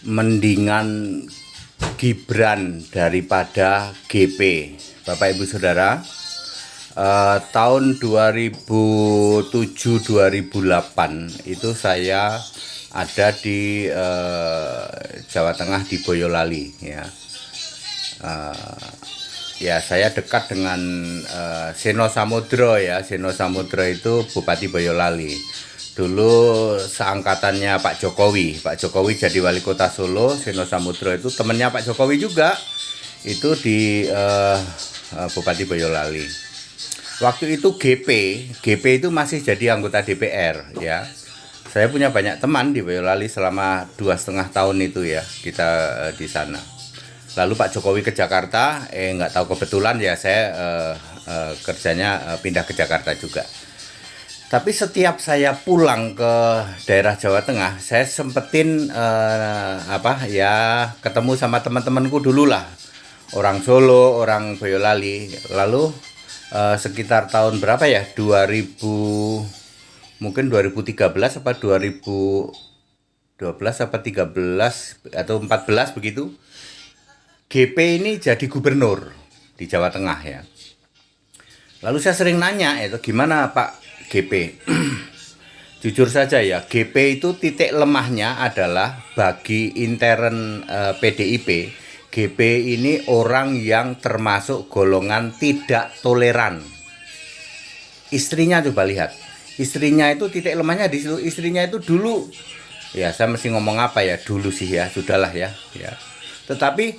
mendingan Gibran daripada GP. Bapak Ibu Saudara, tahun 2007-2008 itu saya ada di Jawa Tengah di Boyolali ya. Ya saya dekat dengan Seno Samudro ya. Seno Samudro itu Bupati Boyolali. Dulu seangkatannya Pak Jokowi. Pak Jokowi jadi wali kota Solo. Seno Samudro itu temannya Pak Jokowi juga. Itu di Bupati Boyolali. Waktu itu GP itu masih jadi anggota DPR ya. Saya punya banyak teman di Boyolali selama 2,5 tahun itu ya kita di sana. Lalu Pak Jokowi ke Jakarta, nggak tahu kebetulan ya saya kerjanya pindah ke Jakarta juga. Tapi setiap saya pulang ke daerah Jawa Tengah, saya sempetin ketemu sama teman-temanku dulu lah. Orang Solo, orang Boyolali. Lalu sekitar tahun berapa ya? 2013 apa 2012 apa 13 atau 14 begitu. GP ini jadi gubernur di Jawa Tengah ya. Lalu saya sering nanya itu gimana Pak GP. Jujur saja ya, GP itu titik lemahnya adalah bagi intern PDIP. GP ini orang yang termasuk golongan tidak toleran. Istrinya coba lihat. Istrinya itu titik lemahnya di situ. Istrinya itu dulu ya saya mesti ngomong apa ya dulu sih ya, sudahlah ya. Tetapi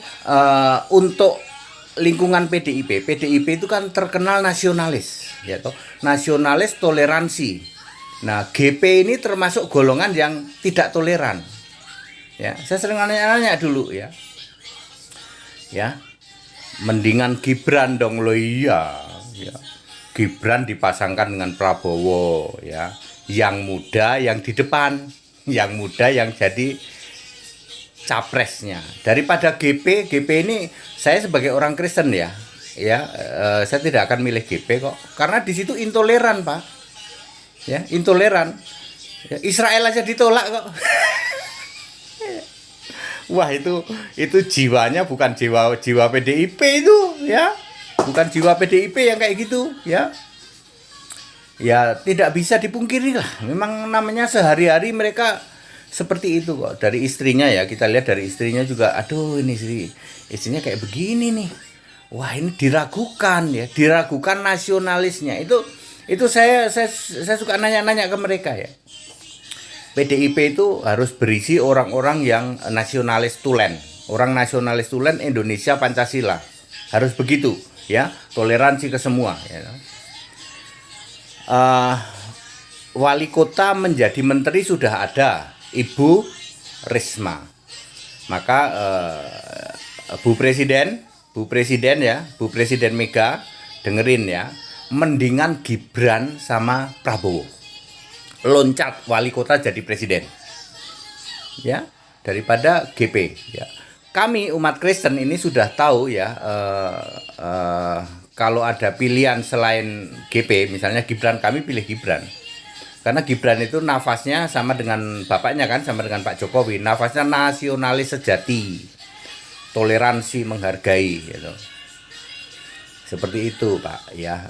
untuk lingkungan PDIP itu kan terkenal nasionalis, ya toh. Nasionalis toleransi. Nah, GP ini termasuk golongan yang tidak toleran. Ya, saya sering nanya-nanya dulu ya. Ya. Mendingan Gibran dong lo iya, ya. Gibran dipasangkan dengan Prabowo ya. Yang muda yang di depan, yang muda yang jadi capresnya daripada GP ini saya sebagai orang Kristen ya saya tidak akan milih GP kok karena di situ intoleran Pak ya intoleran ya, Israel aja ditolak kok. Wah itu jiwanya bukan jiwa PDIP itu ya bukan jiwa PDIP yang kayak gitu ya tidak bisa dipungkiri lah memang namanya sehari-hari mereka seperti itu kok. Dari istrinya ya kita lihat dari istrinya juga aduh ini istrinya kayak begini nih wah ini diragukan nasionalisnya itu saya suka nanya-nanya ke mereka ya. PDIP itu harus berisi orang-orang yang nasionalis tulen, orang nasionalis tulen Indonesia Pancasila harus begitu ya, toleransi ke semua ya. Wali kota menjadi menteri sudah ada Ibu Risma. Maka Bu Presiden Mega dengerin ya, mendingan Gibran sama Prabowo. Loncat wali kota jadi presiden. Ya, daripada GP ya. Kami umat Kristen ini sudah tahu ya kalau ada pilihan selain GP, misalnya Gibran, kami pilih Gibran. Karena Gibran itu nafasnya sama dengan bapaknya kan, sama dengan Pak Jokowi. Nafasnya nasionalis sejati, toleransi, menghargai, gitu. Seperti itu Pak, ya,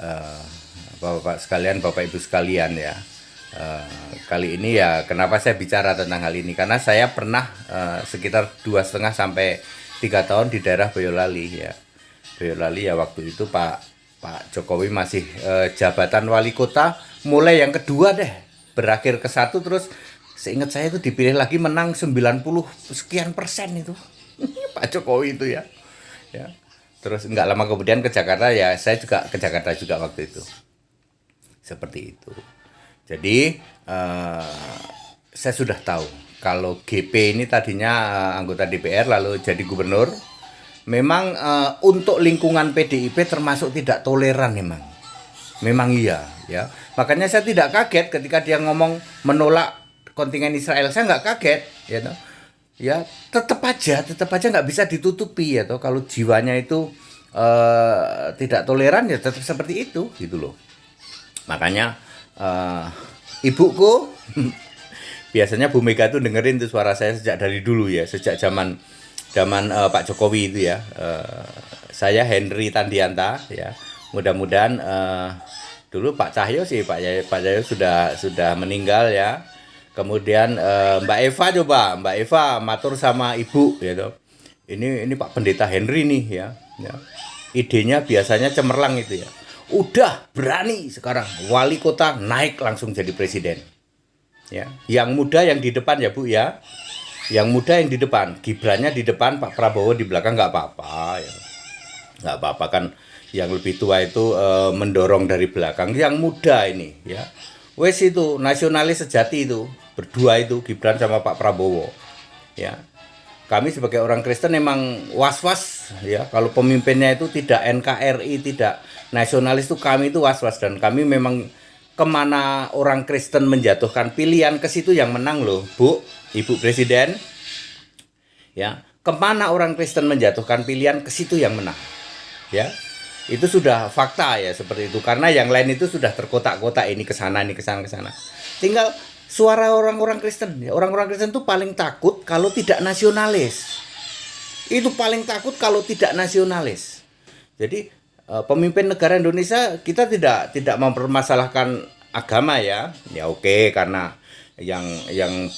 Bapak sekalian, Bapak Ibu sekalian ya. Kali ini ya, kenapa saya bicara tentang hal ini? Karena saya pernah sekitar 2,5 sampai 3 tahun di daerah Boyolali ya. Boyolali ya waktu itu Pak Jokowi masih jabatan wali kota, mulai yang kedua deh. Berakhir ke 1 terus seingat saya itu dipilih lagi menang 90 sekian persen itu. Pak Jokowi itu ya. Terus enggak lama kemudian ke Jakarta ya, saya juga ke Jakarta juga waktu itu. Seperti itu. Jadi saya sudah tahu kalau GP ini tadinya anggota DPR lalu jadi gubernur. Memang untuk lingkungan PDIP termasuk tidak toleran memang iya ya. Makanya saya tidak kaget ketika dia ngomong menolak kontingen Israel. Saya nggak kaget ya tetap aja nggak bisa ditutupi ya toh, kalau jiwanya itu tidak toleran ya tetap seperti itu gitu loh. Makanya ibuku biasanya Bu Mega tuh dengerin tuh suara saya sejak dari dulu ya, sejak zaman zaman Pak Jokowi itu ya. Saya Henry Tandianta ya. Mudah-mudahan dulu Pak Cahyo sih, Pak Cahyo sudah meninggal ya. Kemudian Mbak Eva, coba Mbak Eva matur sama Ibu gitu. Ini Pak Pendeta Henry nih ya. Ya. Idenya biasanya cemerlang itu ya. Udah berani sekarang wali kota naik langsung jadi presiden. Ya, yang muda yang di depan ya Bu ya. Yang muda yang di depan, Gibrannya di depan, Pak Prabowo di belakang nggak apa-apa ya. Nggak apa-apa kan, yang lebih tua itu mendorong dari belakang. Yang muda ini ya. Wes itu nasionalis sejati itu, berdua itu Gibran sama Pak Prabowo. Ya. Kami sebagai orang Kristen memang was-was ya, kalau pemimpinnya itu tidak NKRI, tidak nasionalis itu kami itu was-was, dan kami memang kemana orang Kristen menjatuhkan pilihan ke situ yang menang loh, Bu, Ibu Presiden. Ya, kemana orang Kristen menjatuhkan pilihan ke situ yang menang. Ya, itu sudah fakta ya seperti itu, karena yang lain itu sudah terkotak-kotak, ini ke sana, ini ke sana, ke sana. Tinggal suara orang-orang Kristen. Orang-orang Kristen itu paling takut kalau tidak nasionalis. Itu paling takut kalau tidak nasionalis. Jadi pemimpin negara Indonesia, kita tidak mempermasalahkan agama ya. Ya oke, karena yang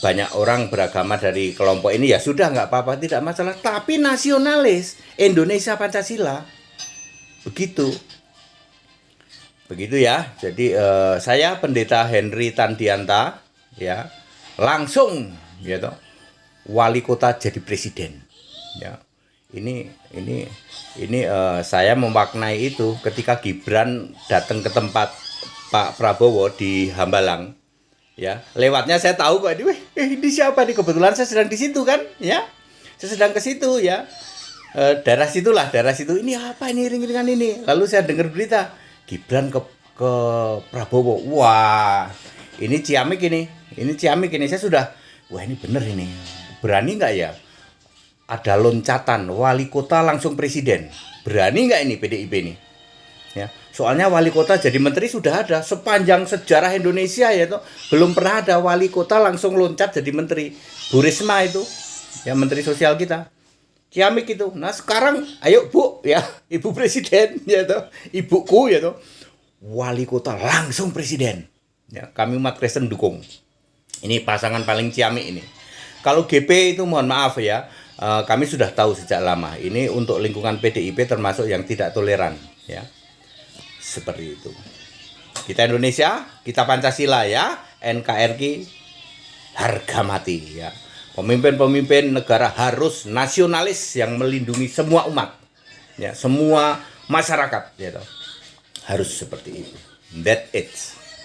banyak orang beragama dari kelompok ini ya sudah, nggak apa-apa, tidak masalah. Tapi nasionalis, Indonesia Pancasila, begitu ya. Jadi saya Pendeta Henry Tandianta ya, langsung gitu wali kota jadi presiden ya. Ini saya memaknai itu ketika Gibran datang ke tempat Pak Prabowo di Hambalang ya. Lewatnya saya tahu kok ini siapa nih, kebetulan saya sedang di situ kan ya. Saya sedang ke situ ya. Daerah situ, ini apa ini, iring-iringan ini. Lalu saya dengar berita Gibran ke Prabowo. Wah, ini ciamik ini. Saya sudah, wah ini bener ini. Berani nggak ya? Ada loncatan wali kota langsung presiden. Berani nggak ini PDIP ini? Ya, soalnya wali kota jadi menteri sudah ada sepanjang sejarah Indonesia ya toh. Belum pernah ada wali kota langsung loncat jadi menteri. Bu Risma itu, ya menteri sosial kita. Ciamik itu. Nah sekarang, ayo Bu, ya Ibu Presiden, ya toh, ibuku ya toh, wali kota langsung presiden. Ya, kami umat Kristen dukung. Ini pasangan paling ciamik ini. Kalau GP itu mohon maaf ya, kami sudah tahu sejak lama. Ini untuk lingkungan PDIP termasuk yang tidak toleran ya. Seperti itu. Kita Indonesia, kita Pancasila ya, NKRI harga mati ya. Pemimpin-pemimpin negara harus nasionalis yang melindungi semua umat. Ya, semua masyarakat ya toh. Harus seperti itu. That it.